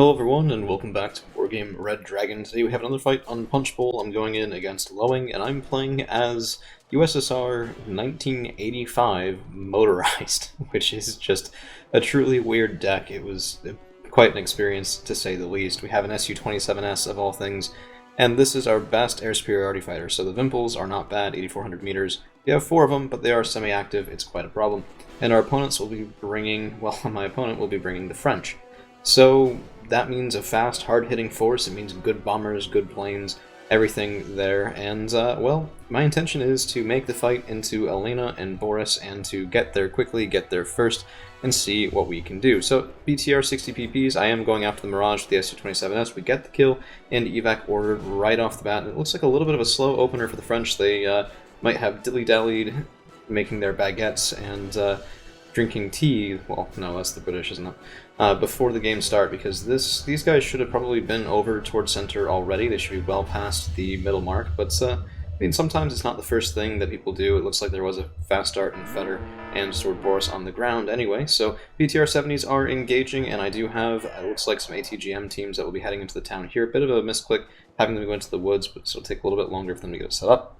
Hello everyone, and welcome back to Wargame Red Dragon. Today we have another fight on Punch Bowl. I'm going in against Lowing, and I'm playing as USSR 1985 Motorized, which is just a truly weird deck. It was quite an experience, to say the least. We have an Su-27S of all things, and this is our best air superiority fighter. So the Vimples are not bad, 8,400 meters. We have 4 of them, but they are semi-active. It's quite a problem. And our opponents will be bringing, well, my opponent will be bringing the French. So that means a fast, hard-hitting force. It means good bombers, good planes, everything there. And, well, my intention is to make the fight into Elena and Boris and to get there quickly, get there first, and see what we can do. So, BTR 60 PPs, I am going after the Mirage with the Su-27S. We get the kill, and evac ordered right off the bat. And it looks like a little bit of a slow opener for the French. They might have dilly-dallied making their baguettes and drinking tea. Well, no, that's the British, isn't it? Before the game start, because these guys should have probably been over towards center already. They should be well past the middle mark, but I mean, sometimes it's not the first thing that people do. It looks like there was a fast start in Feder and Sword Boris on the ground anyway, so BTR 70s are engaging, and I do have, it looks like, some ATGM teams that will be heading into the town here. A bit of a misclick having them go into the woods, but it'll take a little bit longer for them to get it set up.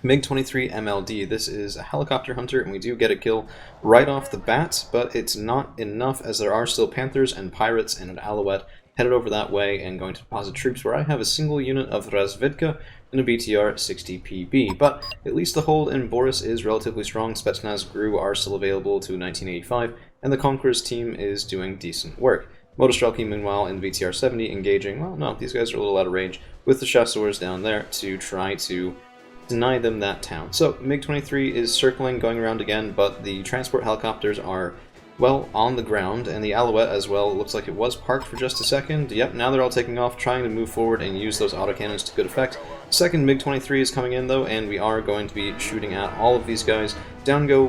MiG-23 MLD, this is a helicopter hunter, and we do get a kill right off the bat, but it's not enough as there are still Panthers and Pirates and an Alouette headed over that way and going to deposit troops, where I have a single unit of Razvedka and a BTR 60 PB. But at least the hold in Boris is relatively strong. Spetsnaz GRU are still available to 1985, and the Conquerors team is doing decent work. Motostrelki, meanwhile, in the BTR 70 engaging, well, no, these guys are a little out of range, with the Chasseurs down there to try to deny them that town. So MiG-23 is circling, going around again, but the transport helicopters are, well, on the ground, and the Alouette as well. It looks like it was parked for just a second. Yep, now they're all taking off, trying to move forward and use those autocannons to good effect. Second MiG-23 is coming in, though, and we are going to be shooting at all of these guys. Down go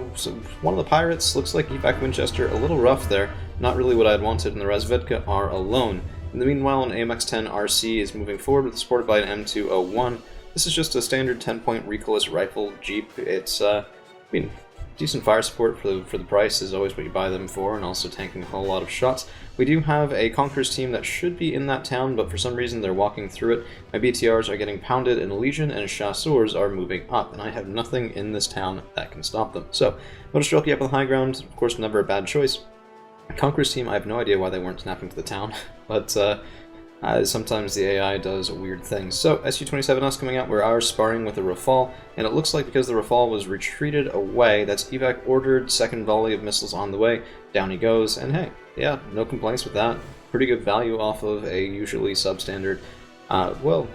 one of the Pirates. Looks like evac Winchester, a little rough there. Not really what I'd wanted, and the Razvedka are alone. In the meanwhile, an AMX-10 RC is moving forward, supported by an M201. This is just a standard 10-point recoilless rifle Jeep. It's, I mean, decent fire support for the price is always what you buy them for, and also tanking a whole lot of shots. We do have a Conquerors team that should be in that town, but for some reason they're walking through it. My BTRs are getting pounded in Legion, and Chasseurs are moving up, and I have nothing in this town that can stop them. So, Motostrelki up on the high ground, of course, never a bad choice. Conquerors team, I have no idea why they weren't snapping to the town, but sometimes the AI does weird things. So, Su-27S coming out, we are sparring with a Rafale, and it looks like because the Rafale was retreated away, that's evac ordered, second volley of missiles on the way, down he goes, and hey, yeah, no complaints with that. Pretty good value off of a usually substandard, well,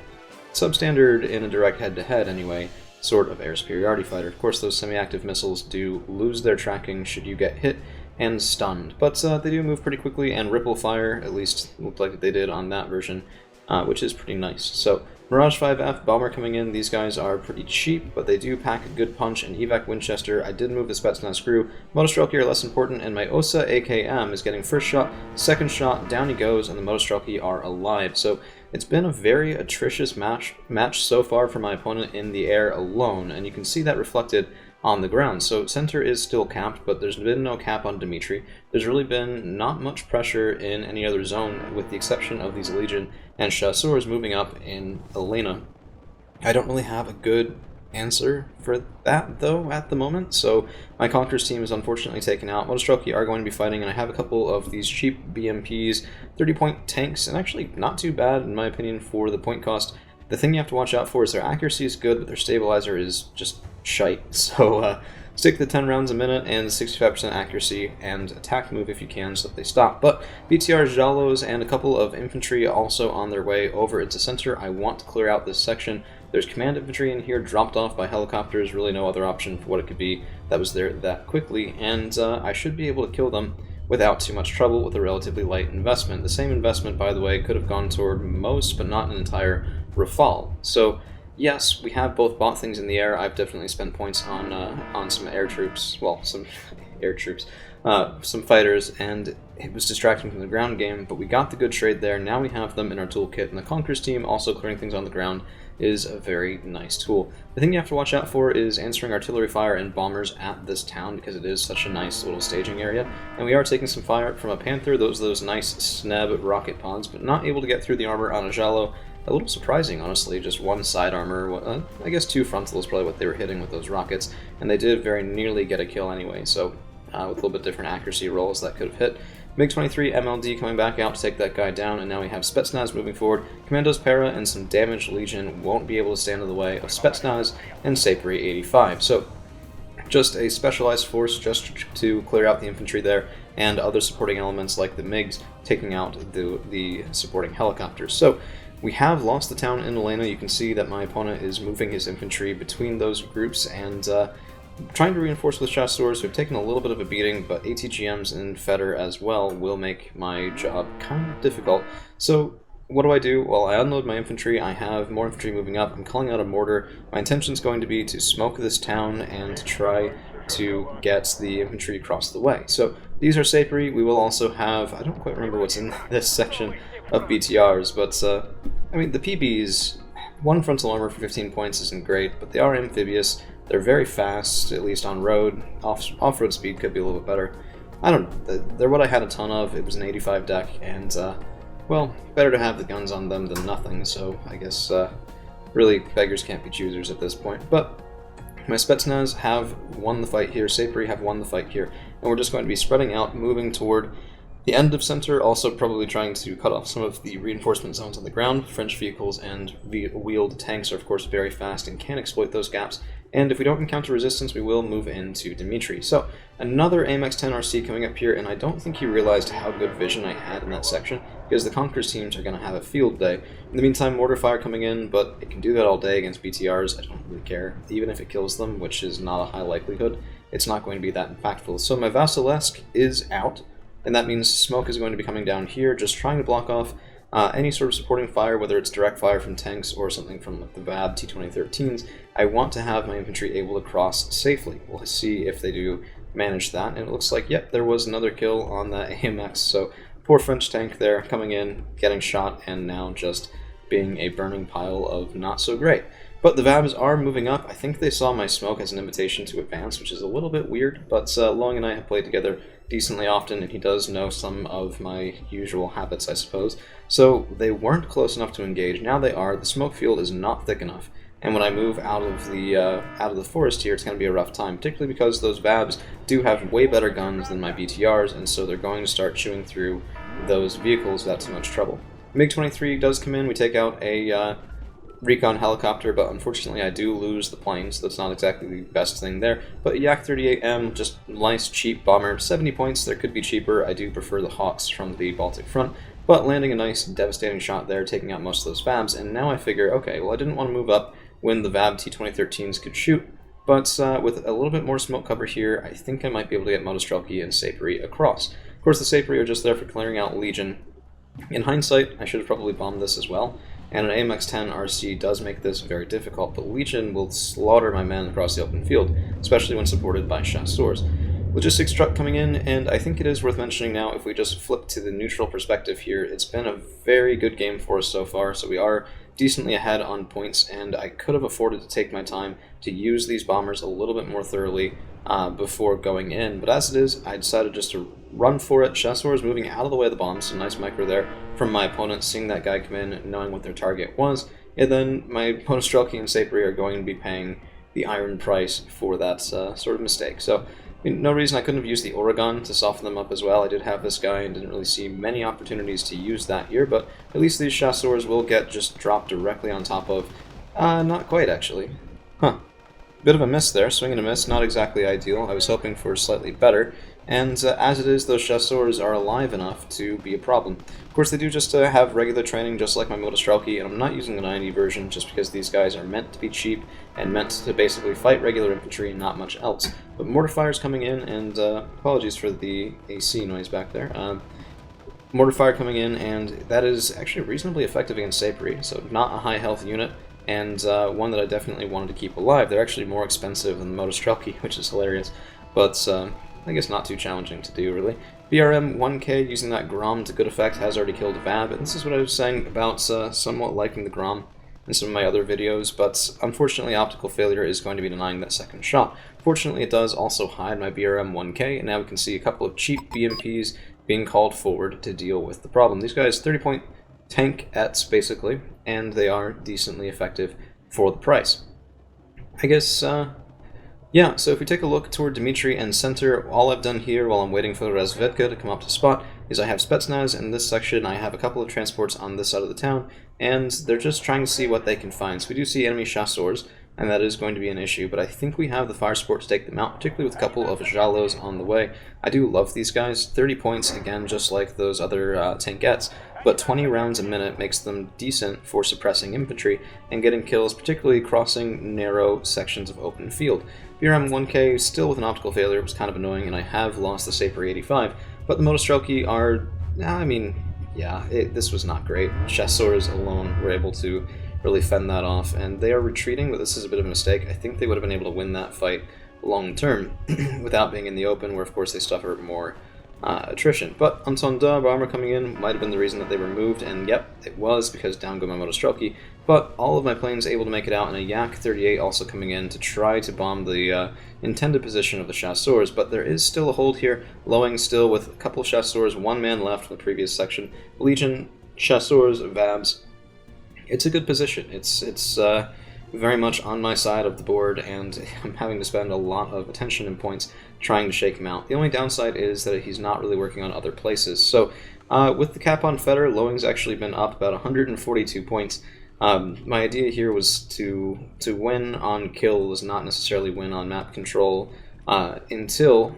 substandard in a direct head-to-head anyway, sort of air superiority fighter. Of course, those semi-active missiles do lose their tracking should you get hit and stunned, but they do move pretty quickly and ripple fire, at least looked like they did on that version, which is pretty nice. So Mirage 5F, Bomber coming in, these guys are pretty cheap, but they do pack a good punch, and evac Winchester, I did move the Spetsnaz GRU, Motostrelki are less important, and my OSA AKM is getting first shot, second shot, down he goes, and the Motostrelki are alive. So it's been a very atrocious match so far for my opponent in the air alone, and you can see that reflected on the ground. So center is still capped, but there's been no cap on Dmitry. There's really been not much pressure in any other zone, with the exception of these Legion and Chasseurs moving up in Elena. I don't really have a good answer for that, though, at the moment, so my Conquerors team is unfortunately taken out. Motostrelki are going to be fighting, and I have a couple of these cheap BMPs, 30-point tanks, and actually not too bad, in my opinion, for the point cost. The thing you have to watch out for is their accuracy is good, but their stabilizer is just shite. So stick to the 10 rounds a minute and 65% accuracy and attack move if you can so that they stop. But BTR Jalos and a couple of infantry also on their way over into center. I want to clear out this section. There's command infantry in here dropped off by helicopters, really no other option for what it could be that was there that quickly, and I should be able to kill them without too much trouble with a relatively light investment. The same investment, by the way, could have gone toward most, but not an entire Rafale. So yes, we have both bought things in the air. I've definitely spent points on some air troops, well, some air troops, some fighters, and it was distracting from the ground game, but we got the good trade there. Now we have them in our toolkit, and the Conquerors team also clearing things on the ground is a very nice tool. The thing you have to watch out for is answering artillery fire and bombers at this town, because it is such a nice little staging area, and we are taking some fire from a Panther, those nice sneb rocket pods, but not able to get through the armor on a Jalo. A little surprising, honestly, just one side armor, I guess 2 frontal is probably what they were hitting with those rockets, and they did very nearly get a kill anyway, so with a little bit different accuracy rolls that could have hit. MiG-23 MLD coming back out to take that guy down, and now we have Spetsnaz moving forward. Commandos Para and some damaged Legion won't be able to stand in the way of Spetsnaz and Sapri 85. So just a specialized force just to clear out the infantry there, and other supporting elements like the MiGs taking out the supporting helicopters. So we have lost the town in Elena. You can see that my opponent is moving his infantry between those groups and trying to reinforce with chasseurs. We've taken a little bit of a beating, but ATGMs and Feder as well will make my job kind of difficult. So what do? Well, I unload my infantry, I have more infantry moving up, I'm calling out a mortar. My intention is going to be to smoke this town and to try to get the infantry across the way. So these are Sapri. We will also have, I don't quite remember what's in this section of BTRs, but I mean, the PBs, 1 frontal armor for 15 points isn't great, but they are amphibious. They're very fast, at least on road. Off-road speed could be a little bit better. I don't know. They're what I had a ton of. It was an 85 deck, and, well, better to have the guns on them than nothing, so I guess, really, beggars can't be choosers at this point. But my Spetsnaz have won the fight here, Sapri have won the fight here, and we're just going to be spreading out, moving toward the end of center, also probably trying to cut off some of the reinforcement zones on the ground. French vehicles and wheeled tanks are, of course, very fast and can exploit those gaps. And if we don't encounter resistance, we will move into Dimitri. So, another AMX-10 RC coming up here, and I don't think he realized how good vision I had in that section, because the Conquerors teams are going to have a field day. In the meantime, mortar fire coming in, but it can do that all day against BTRs. I don't really care. Even if it kills them, which is not a high likelihood, it's not going to be that impactful. So my Vasilesque is out, and that means smoke is going to be coming down here, just trying to block off any sort of supporting fire, whether it's direct fire from tanks or something from like the VAB T-2013s. I want to have my infantry able to cross safely. We'll see if they do manage that, and it looks like, yep, there was another kill on that AMX, so poor French tank there coming in, getting shot, and now just being a burning pile of not so great. But the VABs are moving up. I think they saw my smoke as an invitation to advance, which is a little bit weird, but Long and I have played together decently often, and he does know some of my usual habits, I suppose. So they weren't close enough to engage. Now they are. The smoke field is not thick enough, and when I move out of the forest here, it's going to be a rough time, particularly because those VABs do have way better guns than my BTRs, and so they're going to start chewing through those vehicles without too much trouble. MiG-23 does come in. We take out a recon helicopter, but unfortunately I do lose the plane, so that's not exactly the best thing there. But Yak-38M, just nice cheap bomber, 70 points. There could be cheaper. I do prefer the Hawks from the Baltic front, but landing a nice devastating shot there, taking out most of those VABs, and now I figure, okay, well, I didn't want to move up when the VAB T-2013s could shoot, but with a little bit more smoke cover here, I think I might be able to get Motostrelki and Sapri across. Of course, the Sapri are just there for clearing out Legion. In hindsight, I should have probably bombed this as well, and an AMX-10 RC does make this very difficult, but Legion will slaughter my men across the open field, especially when supported by chasseurs. Logistics truck coming in, and I think it is worth mentioning now, if we just flip to the neutral perspective here, it's been a very good game for us so far, so we are decently ahead on points, and I could have afforded to take my time to use these bombers a little bit more thoroughly before going in, but as it is, I decided just to run for it. Chasseurs moving out of the way of the bombs, so nice micro there from my opponent, seeing that guy come in, knowing what their target was, and then my Motostrelki and Sapri are going to be paying the iron price for that sort of mistake. So, I mean, no reason I couldn't have used the Oregon to soften them up as well. I did have this guy and didn't really see many opportunities to use that here, but at least these chasseurs will get just dropped directly on top of... not quite, actually. Huh. Bit of a miss there, swing and a miss, not exactly ideal. I was hoping for slightly better, and as it is, those chasseurs are alive enough to be a problem. Of course, they do just have regular training, just like my Motostrelki, and I'm not using the 90 version just because these guys are meant to be cheap and meant to basically fight regular infantry and not much else. But mortar fire's coming in, and apologies for the AC noise back there. Mortar fire coming in, and that is actually reasonably effective against Sapri, so not a high health unit, and one that I definitely wanted to keep alive. They're actually more expensive than the Motostrelki, which is hilarious, but I guess not too challenging to do, really. BRM 1K using that Grom to good effect has already killed Vab, and this is what I was saying about somewhat liking the Grom in some of my other videos, but unfortunately optical failure is going to be denying that second shot. Fortunately it does also hide my BRM 1K, and now we can see a couple of cheap BMPs being called forward to deal with the problem. These guys 30-point tank-ettes basically, and they are decently effective for the price. I guess, yeah, so if we take a look toward Dmitry and center, all I've done here while I'm waiting for the Razvedka to come up to spot is I have Spetsnaz in this section, I have a couple of transports on this side of the town, and they're just trying to see what they can find. So we do see enemy chasseurs, and that is going to be an issue, but I think we have the fire support to take them out, particularly with a couple of Jalos on the way. I do love these guys, 30 points, again, just like those other tankettes, but 20 rounds a minute makes them decent for suppressing infantry and getting kills, particularly crossing narrow sections of open field. BRM 1K, still with an optical failure, was kind of annoying, and I have lost the Saper 85, but the Motostrelki are, I mean, yeah, this was not great. Chasseurs alone were able to really fend that off, and they are retreating, but this is a bit of a mistake. I think they would have been able to win that fight long term without being in the open, where of course they suffer more attrition. But Anton armor coming in might have been the reason that they were moved, and yep, it was, because down go my Motostrelki. But all of my planes able to make it out, and a Yak 38 also coming in to try to bomb the intended position of the chasseurs, but there is still a hold here. Lowing still with a couple of chasseurs, one man left from the previous section. Legion, chasseurs, Vabs. It's a good position. It's very much on my side of the board, and I'm having to spend a lot of attention and points trying to shake him out. The only downside is that he's not really working on other places. So with the cap on Feder, Lowing's actually been up about 142 points. My idea here was to win on kills, not necessarily win on map control, until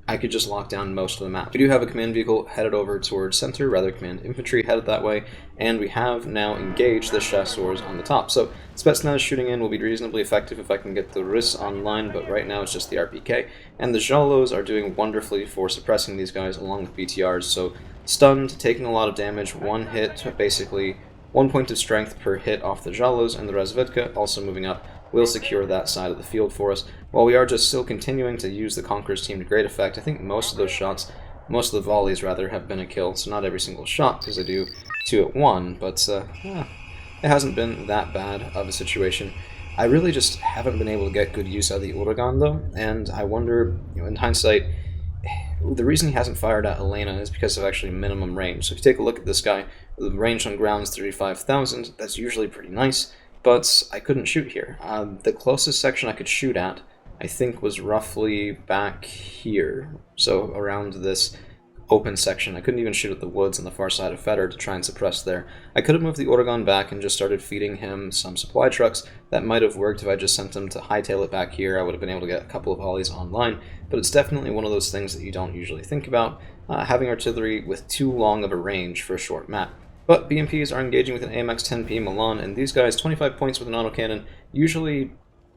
I could just lock down most of the map. We do have a command vehicle headed over towards center, rather command infantry headed that way, and we have now engaged the chasseurs on the top. So Spetsnaz shooting in will be reasonably effective if I can get the Riss online, but right now it's just the RPK. And the Jalos are doing wonderfully for suppressing these guys along with BTRs, so stunned, taking a lot of damage, one hit, basically 1 point of strength per hit off the Jalos, and the Razvedka also moving up will secure that side of the field for us. While we are just still continuing to use the Conqueror's team to great effect, I think most of those shots, most of the volleys rather, have been a kill, so not every single shot, because I do 2 at 1, but it hasn't been that bad of a situation. I really just haven't been able to get good use out of the Uragan though, and I wonder, in hindsight, the reason he hasn't fired at Elena is because of actually minimum range. So if you take a look at this guy, the range on ground is 35,000, that's usually pretty nice, but I couldn't shoot here. The closest section I could shoot at, I think, was roughly back here, so around this open section. I couldn't even shoot at the woods on the far side of Feder to try and suppress there. I could have moved the Uragan back and just started feeding him some supply trucks. That might have worked if I just sent him to hightail it back here. I would have been able to get a couple of volleys online, but it's definitely one of those things that you don't usually think about, having artillery with too long of a range for a short map. But BMPs are engaging with an AMX-10P Milan, and these guys, 25 points with an autocannon, usually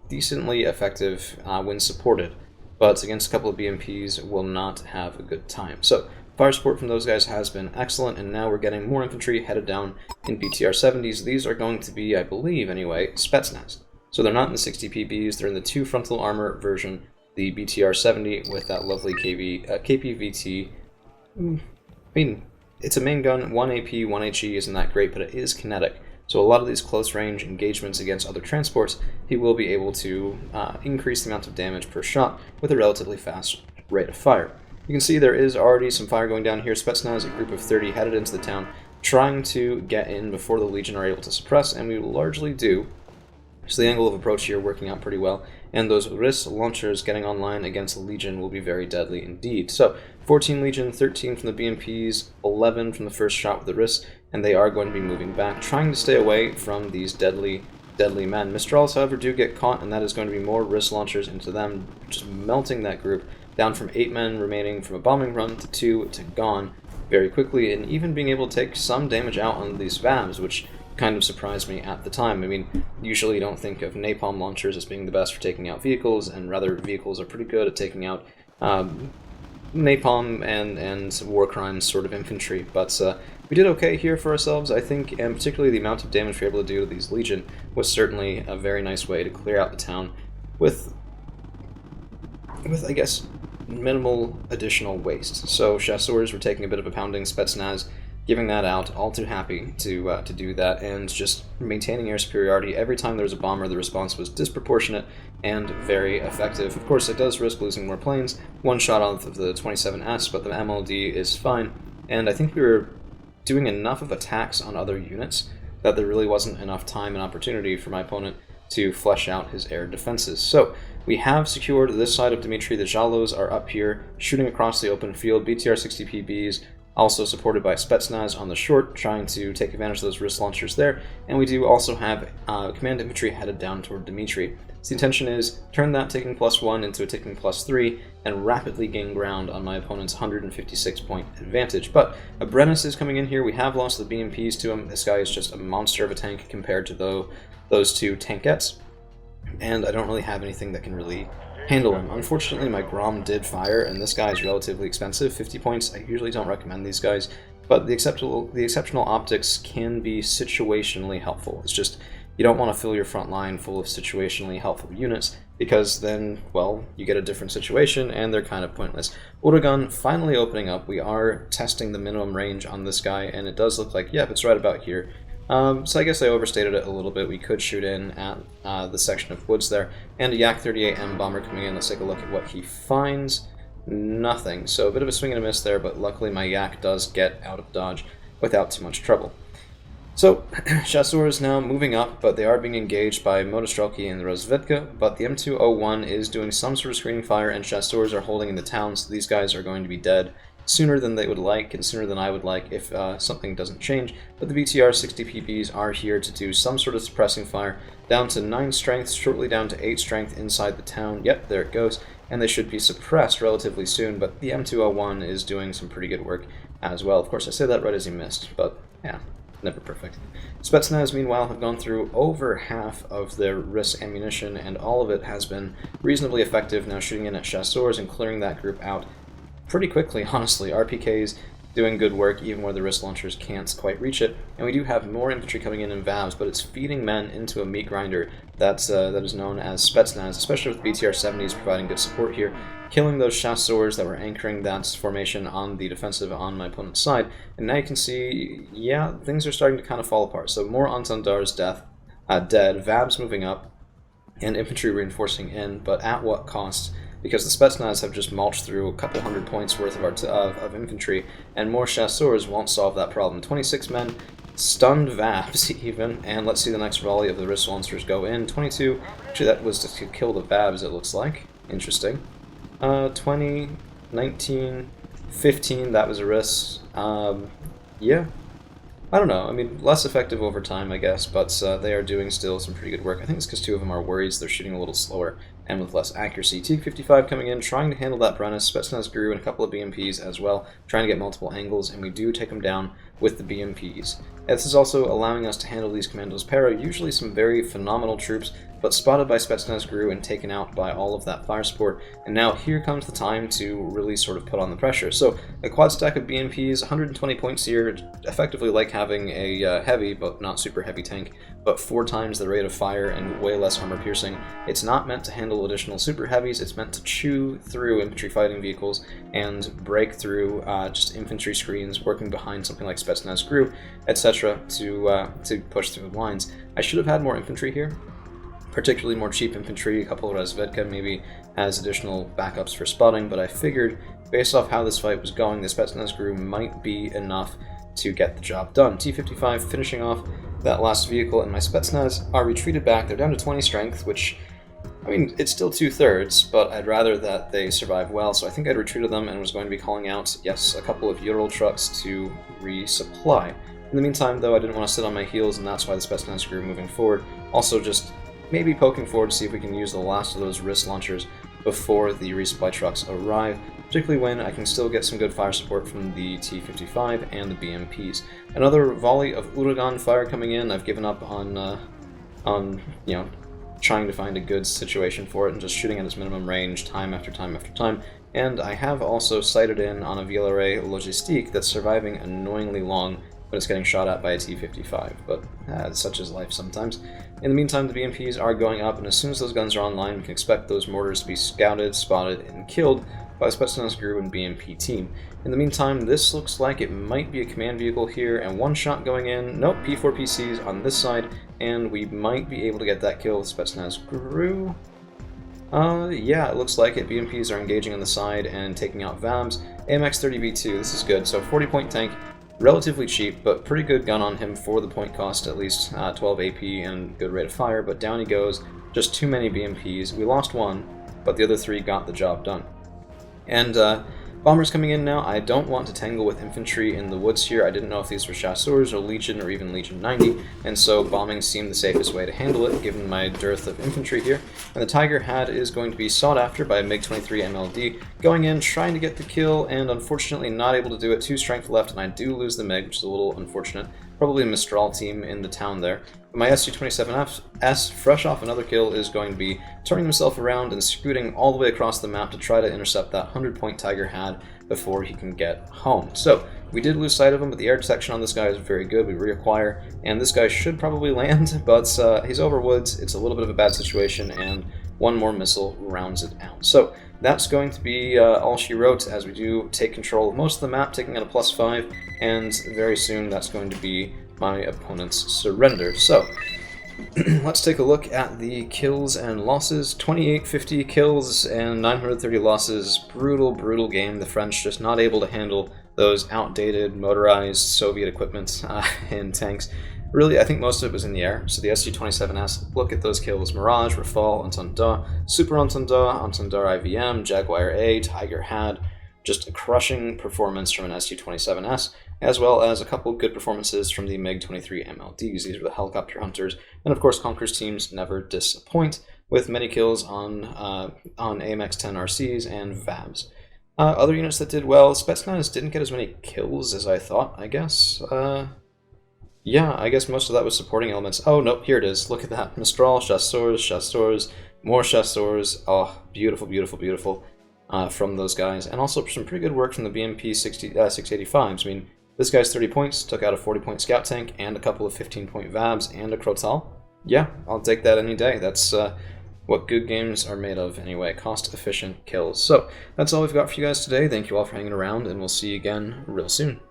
decently effective when supported, but against a couple of BMPs will not have a good time. So fire support from those guys has been excellent, and now we're getting more infantry headed down in BTR-70s. These are going to be, I believe anyway, Spetsnaz. So they're not in the 60 PBs, they're in the 2 frontal armor version, the BTR-70 with that lovely KPVT. I mean, it's a main gun, 1 AP, 1 HE isn't that great, but it is kinetic. So a lot of these close-range engagements against other transports, he will be able to increase the amount of damage per shot with a relatively fast rate of fire. You can see there is already some fire going down here. Spetsnaz, a group of 30 headed into the town, trying to get in before the Legion are able to suppress, and we largely do. So the angle of approach here working out pretty well, and those Riss launchers getting online against the Legion will be very deadly indeed. So 14 Legion, 13 from the BMPs, 11 from the first shot with the Riss, and they are going to be moving back, trying to stay away from these deadly men. Mistrals, however, do get caught, and that is going to be more Riss launchers into them, just melting that group down from 8 men remaining from a bombing run to 2 to gone very quickly, and even being able to take some damage out on these Vabs, which kind of surprised me at the time. I mean, usually you don't think of napalm launchers as being the best for taking out vehicles, and rather vehicles are pretty good at taking out napalm and war crimes sort of infantry, but we did okay here for ourselves, I think, and particularly the amount of damage we were able to do to these Legion was certainly a very nice way to clear out the town with I guess, minimal additional waste. So chasseurs were taking a bit of a pounding, Spetsnaz giving that out, all too happy to do that, and just maintaining air superiority. Every time there was a bomber, the response was disproportionate and very effective. Of course, it does risk losing more planes, one shot off of the 27S, but the MLD is fine, and I think we were doing enough of attacks on other units that there really wasn't enough time and opportunity for my opponent to flesh out his air defenses. So we have secured this side of Dmitry. The Jalos are up here, shooting across the open field. BTR-60PBs, also supported by Spetsnaz on the short, trying to take advantage of those wrist launchers there. And we do also have command infantry headed down toward Dmitry. So the intention is turn that ticking +1 into a ticking +3 and rapidly gain ground on my opponent's 156-point advantage. But a Brennus is coming in here. We have lost the BMPs to him. This guy is just a monster of a tank compared to those two tankettes, and I don't really have anything that can really handle him. Unfortunately, my Grom did fire, and this guy is relatively expensive, 50 points. I usually don't recommend these guys, but the exceptional optics can be situationally helpful. It's just, you don't want to fill your front line full of situationally helpful units, because then, well, you get a different situation, and they're kind of pointless. Autogun finally opening up. We are testing the minimum range on this guy, and it does look like, yep, it's right about here. So I guess I overstated it a little bit. We could shoot in at the section of woods there. And a Yak-38M bomber coming in. Let's take a look at what he finds. Nothing. So a bit of a swing and a miss there, but luckily my Yak does get out of dodge without too much trouble. So, chasseurs now moving up, but they are being engaged by Motostrelki and the Rozvedka, but the M201 is doing some sort of screening fire, and chasseurs are holding in the town, so these guys are going to be dead sooner than they would like, and sooner than I would like if something doesn't change. But the BTR-60PBs are here to do some sort of suppressing fire, down to 9 strength, shortly down to 8 strength inside the town. Yep, there it goes. And they should be suppressed relatively soon, but the M201 is doing some pretty good work as well. Of course, I said that right as he missed, but yeah, never perfect. Spetsnaz, meanwhile, have gone through over half of their RIS ammunition, and all of it has been reasonably effective, now shooting in at chasseurs and clearing that group out pretty quickly, honestly. RPK's doing good work even where the wrist launchers can't quite reach it, and we do have more infantry coming in VAVs, but it's feeding men into a meat grinder that is known as Spetsnaz, especially with BTR-70s providing good support here, killing those chasseurs that were anchoring that formation on the defensive on my opponent's side. And now you can see, yeah, things are starting to kind of fall apart. So more Entendar's dead, VAVs moving up, and infantry reinforcing in, but at what cost? Because the Spetsnaz have just mulched through a couple hundred points worth of infantry, and more chasseurs won't solve that problem. 26 men, stunned VAVs even, and let's see the next volley of the wrist launchers go in. 22, actually that was to kill the VAVs, it looks like. Interesting. 20, 19, 15, that was a RIS. Yeah. I don't know, I mean, less effective over time, I guess, but they are doing still some pretty good work. I think it's because 2 of them are worries, they're shooting a little slower and with less accuracy. TIG-55 coming in, trying to handle that Brennus, Spetsnaz Guru and a couple of BMPs as well, trying to get multiple angles, and we do take them down with the BMPs. This is also allowing us to handle these Commandos Para, usually some very phenomenal troops, but spotted by Spetsnaz Guru and taken out by all of that fire support. And now here comes the time to really sort of put on the pressure. So a quad stack of BMPs, 120 points here, effectively like having a heavy, but not super heavy tank, but 4 times the rate of fire and way less armor piercing. It's not meant to handle additional super heavies, it's meant to chew through infantry fighting vehicles and break through just infantry screens, working behind something like Spetsnaz Guru, etc. to push through the lines. I should have had more infantry here, particularly more cheap infantry. A couple of Rozvedka maybe has additional backups for spotting, but I figured, based off how this fight was going, the Spetsnaz Guru might be enough to get the job done. T-55 finishing off that last vehicle, and my Spetsnaz are retreated back. They're down to 20 strength, which, I mean, it's still 2/3, but I'd rather that they survive well, so I think I'd retreated them and was going to be calling out, yes, a couple of Ural trucks to resupply. In the meantime, though, I didn't want to sit on my heels, and that's why the Spetsnaz Guru moving forward. Also just maybe poking forward to see if we can use the last of those wrist launchers before the resupply trucks arrive, particularly when I can still get some good fire support from the T-55 and the BMPs. Another volley of Uragan fire coming in. I've given up on trying to find a good situation for it and just shooting at its minimum range time after time after time. And I have also sighted in on a VLRA Logistique that's surviving annoyingly long when it's getting shot at by a T-55, but such is life sometimes. In the meantime, the BMPs are going up, and as soon as those guns are online, we can expect those mortars to be scouted, spotted, and killed by Spetsnaz GRU and BMP team. In the meantime, this looks like it might be a command vehicle here, and one shot going in. Nope, P4 PCs on this side, and we might be able to get that kill with Spetsnaz GRU. Yeah, it looks like it. BMPs are engaging on the side and taking out VABs. AMX 30B2, this is good. So 40-point tank, relatively cheap, but pretty good gun on him for the point cost, at least 12 AP and good rate of fire, but down he goes. Just too many BMPs. We lost one, but the other three got the job done. And bombers coming in now. I don't want to tangle with infantry in the woods here. I didn't know if these were chasseurs or Legion or even Legion 90, and so bombing seemed the safest way to handle it, given my dearth of infantry here. And the Tiger Had is going to be sought after by MiG-23 MLD, going in, trying to get the kill, and unfortunately not able to do it. 2 strength left, and I do lose the MiG, which is a little unfortunate. Probably a Mistral team in the town there. But my SU-27S, fresh off another kill, is going to be turning himself around and scooting all the way across the map to try to intercept that 100-point Tiger Had before he can get home. So, we did lose sight of him, but the air detection on this guy is very good. We reacquire, and this guy should probably land, but he's over woods. It's a little bit of a bad situation, and one more missile rounds it out. So, that's going to be all she wrote, as we do take control of most of the map, taking out a +5, and very soon that's going to be my opponent's surrender. So, let's take a look at the kills and losses. 2850 kills and 930 losses. Brutal, brutal game. The French just not able to handle those outdated, motorized Soviet equipment and tanks. Really, I think most of it was in the air. So the SU-27S, look at those kills. Mirage, Rafale, Entendeur, Super Entendeur, Entendeur IVM, Jaguar A, Tiger Had. Just a crushing performance from an SU-27S, as well as a couple of good performances from the MiG-23 MLDs. These are the helicopter hunters, and of course Conqueror's teams never disappoint, with many kills on AMX-10 RCs and VABs. Other units that did well, Spetsnaz didn't get as many kills as I thought, I guess. Yeah, I guess most of that was supporting elements. Oh, no, here it is. Look at that. Mistral, chasseurs, more chasseurs. Oh, beautiful, beautiful, beautiful. From those guys, and also some pretty good work from the BMP 685s. I mean, this guy's 30 points, took out a 40-point scout tank, and a couple of 15-point VABs, and a Crotal. Yeah, I'll take that any day. That's what good games are made of anyway, cost-efficient kills. So, that's all we've got for you guys today. Thank you all for hanging around, and we'll see you again real soon.